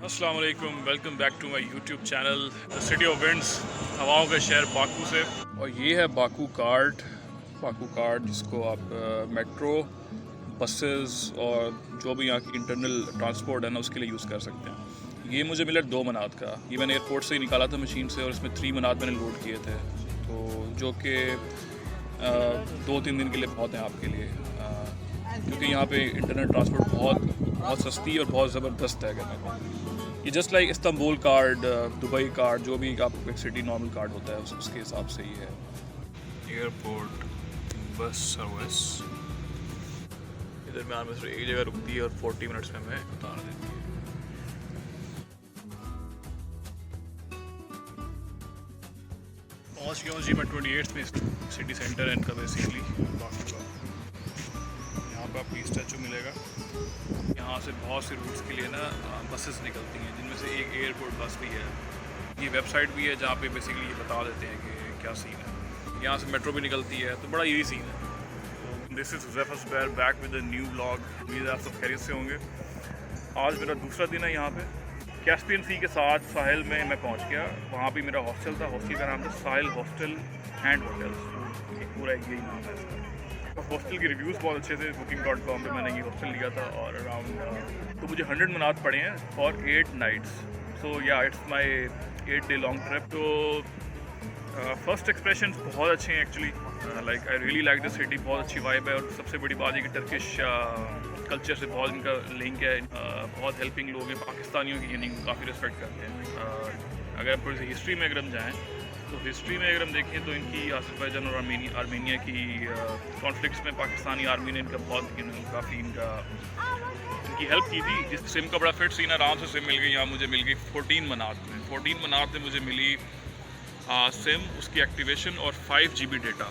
अस्सलाम वालेकुम, welcome back to my YouTube channel the city of winds, हवाओं का शहर बाकू से। और ये है बाकू कार्ड जिसको आप मेट्रो, बसेस और जो भी यहाँ की इंटरनल ट्रांसपोर्ट है ना उसके लिए यूज़ कर सकते हैं। ये मुझे मिला 2 मनात का। ये मैंने एयरपोर्ट से ही निकाला था मशीन से, और इसमें 3 मनात मैंने लोड किए थे, तो जो कि 2-3 दिन के लिए बहुत हैं आपके लिए, क्योंकि यहाँ पे इंटरनेट ट्रांसपोर्ट बहुत सस्ती और बहुत ज़बरदस्त है। कहने को ये just like Istanbul card, Dubai card, जो भी आप एक सिटी नॉर्मल कार्ड होता है उसके हिसाब से ही है। एयरपोर्ट बस सर्विस इधर में आने से एक जगह रुकती है और 40 मिनट्स में हमें उतार देती है। पहुँच गया हूँ जी मैं 28 में सिटी सेंटर है इनका बेसिकली। यहाँ पर आपको स्टैचू मिलेगा। यहाँ से बहुत से रूट्स के लिए ना बसेस निकलती हैं, जिनमें से एक एयरपोर्ट बस भी है। ये वेबसाइट भी है जहाँ पे बेसिकली ये बता देते हैं कि क्या सीन है। यहाँ से मेट्रो भी निकलती है, तो बड़ा यही सीन है। तो this is Huzaifa Zubair back with a new vlog. उम्मीद है आप सब खैरियत से होंगे। आज मेरा दूसरा दिन है यहाँ पे। कैस्पियन सी के साथ साहिल में मैं पहुँच गया। वहाँ भी मेरा हॉस्टल था, हॉस्टल का नाम था साहिल हॉस्टल एंड होटल्स, पूरा यही नाम है इसका। हॉस्टल के रिव्यूज़ बहुत अच्छे थे। booking.com पे मैंने ये हॉस्टल लिया था, और अराउंड तो मुझे 100 मनात पड़े हैं फॉर 8 नाइट्स। सो या it's my 8 day long trip. तो फर्स्ट एक्सप्रेशन बहुत अच्छे हैं actually. Like I really like the city, बहुत अच्छी वाइब है। और सबसे बड़ी बात है कि टर्किश कल्चर से बहुत इनका लिंक है। बहुत हेल्पिंग लोग हैं, पाकिस्तानियों की यानी काफ़ी रिस्पेक्ट करते हैं। अगर आप थोड़ी सी हिस्ट्री में अगर हम जाएँ तो हिस्ट्री में अगर हम देखें तो इनकी अज़रबैजान और आर्मेनिया की कॉन्फ्लिक्ट्स में पाकिस्तानी आर्मी ने इनका बहुत काफ़ी इनकी हेल्प की थी। जिस सिम का बड़ा फिट सीन, आराम से सिम मिल गई। यहाँ मुझे मिल गई 14 मनात में। 14 मनात में मुझे मिली सिम, उसकी एक्टिवेशन और 5 GB डेटा,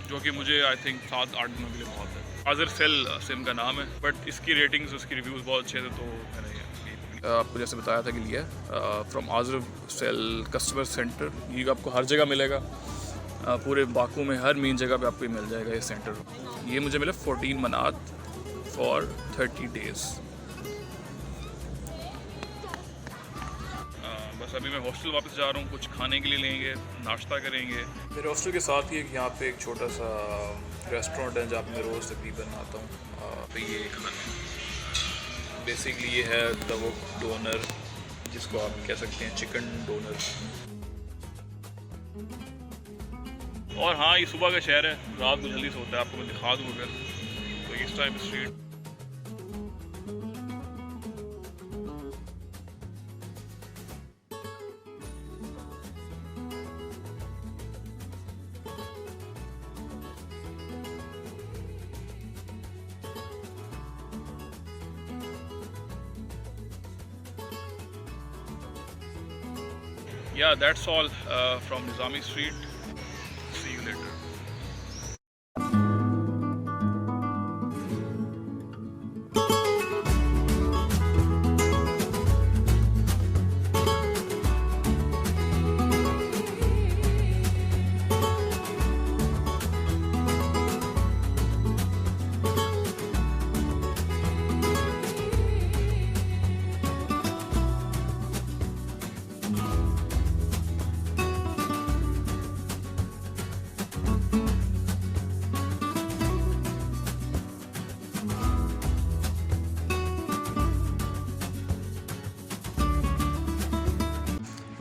जो कि मुझे आई थिंक 7-8 दिनों के लिए बहुत है। आज़र सेल सिम का नाम है, बट इसकी रेटिंग्स, उसकी रिव्यूज़ बहुत अच्छे थे, तो मैंने आपको जैसे बताया था कि लिया from Azercell customer centre. ये आपको हर जगह मिलेगा, पूरे बाकू में हर मेन जगह पे आपको मिल जाएगा ये सेंटर। ये मुझे मिला 14 मनात फॉर 30 डेज़। बस अभी मैं हॉस्टल वापस जा रहा हूँ, कुछ खाने के लिए लेंगे, नाश्ता करेंगे। मेरे हॉस्टल के साथ ही यहाँ पे एक छोटा सा रेस्टोरेंट है जहाँ पे मैं रोज़ तकरीबन आता हूँ। तो ये खाने बेसिकली ये है तवक डोनर, जिसको आप कह सकते हैं चिकन डोनर। और हाँ, ये सुबह का शहर है, रात को जल्दी सोता है। आपको मैं दिखा दूँ अगर तो इस time street Yeah, that's all from Nizami Street. See you later.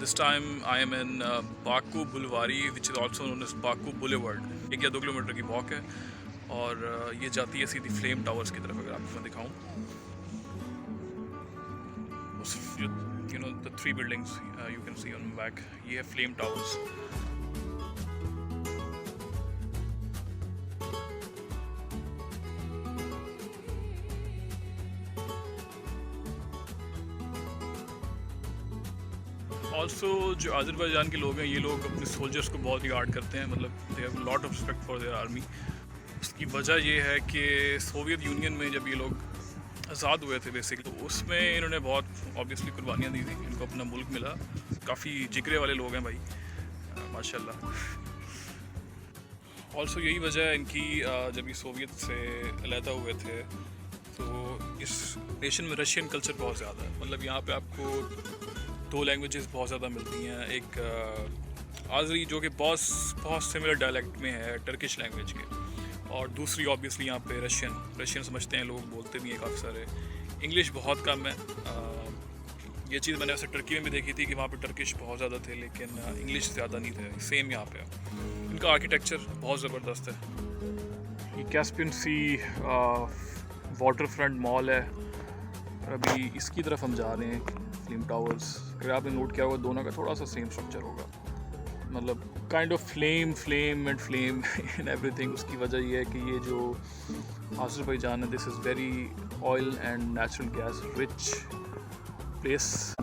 This time I am in Baku Bulwari, which is also known as Baku Boulevard. 1 या 2 किलोमीटर की वॉक है, और ये जाती है सीधी फ्लेम टावर्स की तरफ। अगर आपको मैं दिखाऊं, you know the 3 buildings you can see on the back, ये है फ्लेम टावर्स। ऑल्सो जो अज़रबैजान के लोग हैं, ये लोग अपने सोल्जर्स को बहुत रिगार्ड करते हैं। मतलब they have lot of respect for their army. उसकी वजह ये है कि सोवियत यूनियन में जब ये लोग आज़ाद हुए थे बेसिकली, तो उसमें इन्होंने बहुत ऑब्वियसली कुर्बानियाँ दी थी। इनको अपना मुल्क मिला, काफ़ी जिगरे वाले लोग हैं भाई। माशाल्लाह। ऑल्सो यही वजह है इनकी, जब ये सोवियत से अलहदा हुए थे तो इस नेशन में रशियन कल्चर बहुत ज़्यादा है। मतलब यहाँ पे आपको 2 लैंग्वेजेस बहुत ज़्यादा मिलती हैं। एक आज़री जो कि बहुत सिमिलर डायलेक्ट में है टर्किश लैंग्वेज के, और दूसरी ऑब्वियसली यहाँ पे रशियन समझते हैं लोग, बोलते भी हैं काफ़ी सारे। इंग्लिश बहुत कम है। ये चीज़ मैंने वैसे टर्की में भी देखी थी कि वहाँ पे टर्किश बहुत ज़्यादा थे, लेकिन इंग्लिश ज़्यादा नहीं थे। सेम यहाँ पे इनका आर्किटेक्चर बहुत ज़बरदस्त है। ये कैस्पियन सी वाटर फ्रंट मॉल है। अभी इसकी तरफ हम जा रहे हैं, फ्लेम टावर्स। अगर आपने नोट किया होगा दोनों का थोड़ा सा सेम स्ट्रक्चर होगा, मतलब kind of flame and flame in everything. उसकी वजह ये है कि ये जो आज़रबाईजान है, this is very oil and natural gas rich place.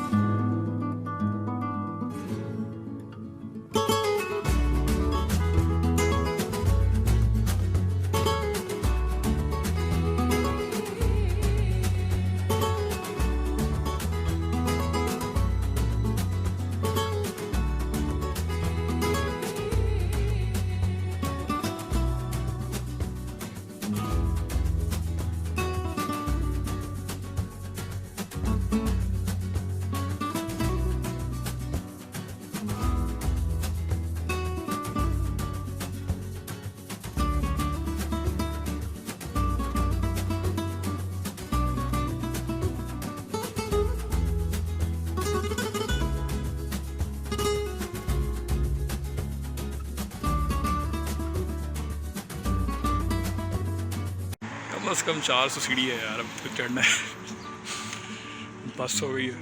कम से कम 400 सीढ़ी है यार, अब तक चढ़ना है। बस हो गई है।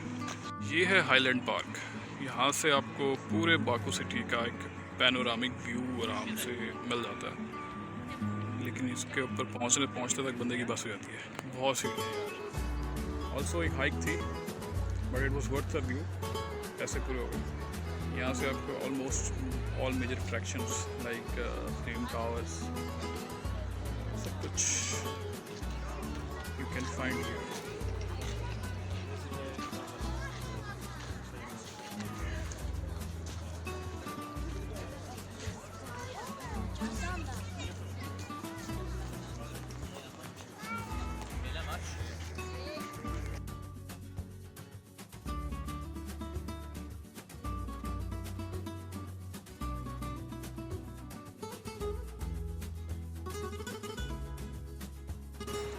ये है हाईलैंड पार्क। यहाँ से आपको पूरे बाकू सिटी का एक पैनोरामिक व्यू आराम से मिल जाता है, लेकिन इसके ऊपर पहुँचते तक बंदे की बस हो जाती है। बहुत सीढ़ी है यार। ऑल्सो एक हाइक थी, but it was worth the view. ऐसे पूरे हो गए। यहाँ से आपको almost all major attractions like Flame Towers, सब कुछ you can find here.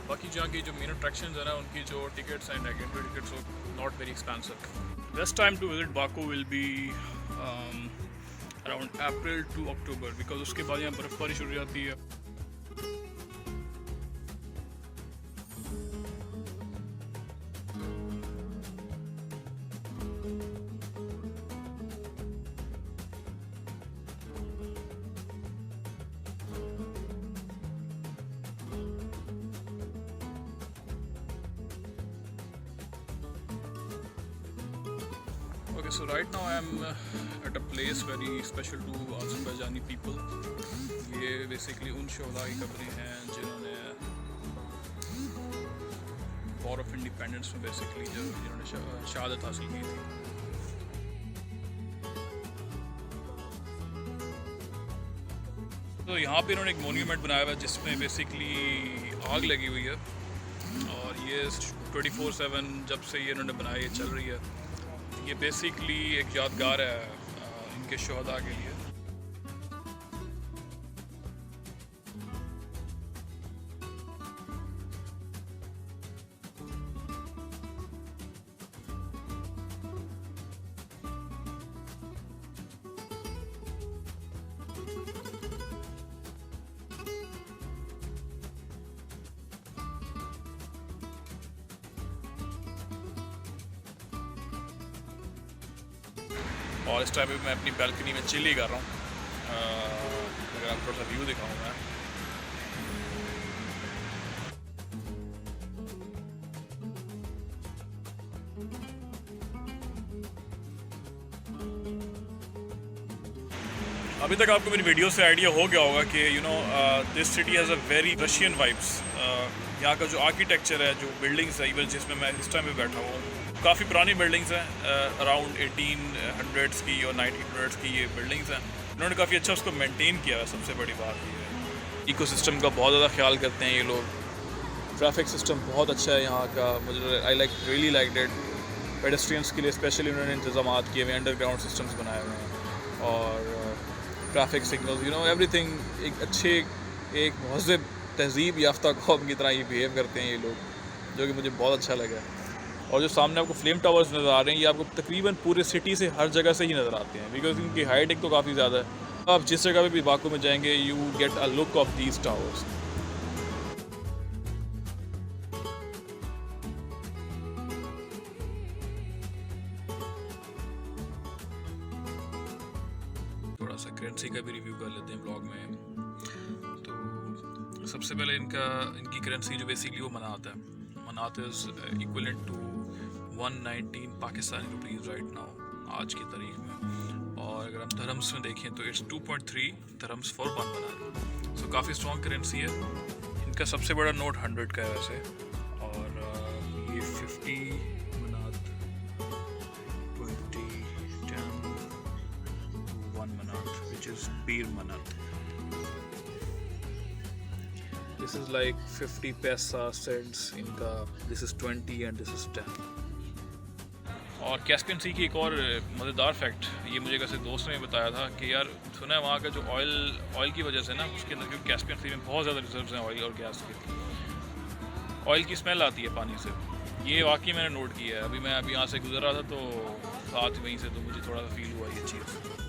बाकी जहाँ की जो मेन अट्रैक्शंस है ना, उनकी जो टिकट्स हैं, entry tickets, not very expensive. Best time to visit Baku will be around April to October, because उसके बाद यहाँ बर्फ़बारी शुरू हो जाती है। Okay, so right now I am at a place very special to Azerbaijani people. ये basically उन शोहदा की कब्रें हैं जिन्होंने वॉर ऑफ इंडिपेंडेंस में बेसिकली जिन्होंने शहादत हासिल की थी। तो यहाँ पे इन्होंने एक मोन्यूमेंट बनाया हुआ है जिसमें बेसिकली आग लगी हुई है, और ये 24/7 जब से ये इन्होंने बनाया, ये चल रही है। ये बेसिकली एक यादगार है इनके शोहदा के लिए। और इस टाइम पे मैं अपनी बैल्कनी में चिल ही कर रहा हूँ। अगर आपको थोड़ा सा व्यू दिखाऊँ मैं, अभी तक आपको मेरी वीडियो से आइडिया हो गया होगा कि this city has a very Russian vibes. यहाँ का जो आर्किटेक्चर है, जो बिल्डिंग्स है, इवन जिसमें मैं इस टाइम पे बैठा हूँ, काफ़ी पुरानी बिल्डिंग्स हैं, अराउंड 1800s की और 1900s की ये बिल्डिंग्स हैं। इन्होंने काफ़ी अच्छा उसको मेंटेन किया है, सबसे बड़ी बात ये है। इकोसिस्टम का बहुत ज़्यादा ख्याल करते हैं ये लोग। ट्रैफिक सिस्टम बहुत अच्छा है यहाँ का, मुझे I really like it. Pedestrians के लिए स्पेशली उन्होंने इंतजाम किए हुए हैं, अंडरग्राउंड सिस्टम्स बनाए हुए हैं और ट्रैफिक सिग्नल्स, एवरीथिंग एक अच्छे, एक महज़ब तहज़ीब याफ्ता कौम की तरह ये बिहेव करते हैं ये लोग, जो कि मुझे बहुत अच्छा लगा। और जो सामने आपको फ्लेम टावर्स नज़र आ रहे हैं, ये आपको तकरीबन पूरे सिटी से हर जगह से ही नज़र आते हैं, बिकॉज इनकी हाइट एक तो काफ़ी ज़्यादा है। आप जिस जगह भी बाकू में जाएंगे, you get a look of these towers. थोड़ा सा करेंसी का भी रिव्यू कर लेते हैं ब्लॉग में। तो सबसे पहले इनकी करेंसी जो बेसिकली वो मनात है, manat is equivalent to 119 Pakistani rupees right now, आज की तारीख में। और अगर हम धर्म्स में देखें तो इट्स 2.3 धर्म्स फॉर 1 मनात। सो काफ़ी स्ट्रॉन्ग करेंसी है। इनका सबसे बड़ा नोट 100 का है वैसे, और ये 50 मनात, 20, 10, 1 मनात, which is बीर मनात। This is like 50 पैसा सेंट्स इनका, this is 20 and this is 10। और कैस्पियन सी की एक और मज़ेदार फैक्ट, ये मुझे किसी दोस्त ने बताया था कि यार सुना है वहाँ का जो ऑयल की वजह से ना, उसके अंदर क्योंकि कैस्पियन सी में बहुत ज़्यादा रिजर्व्स हैं ऑयल और गैस के, ऑयल की स्मेल आती है पानी से। ये वाकई मैंने नोट किया है। अभी मैं यहाँ से गुजर रहा था तो साथ वहीं से, तो मुझे थोड़ा सा फील हुआ ये चीज़।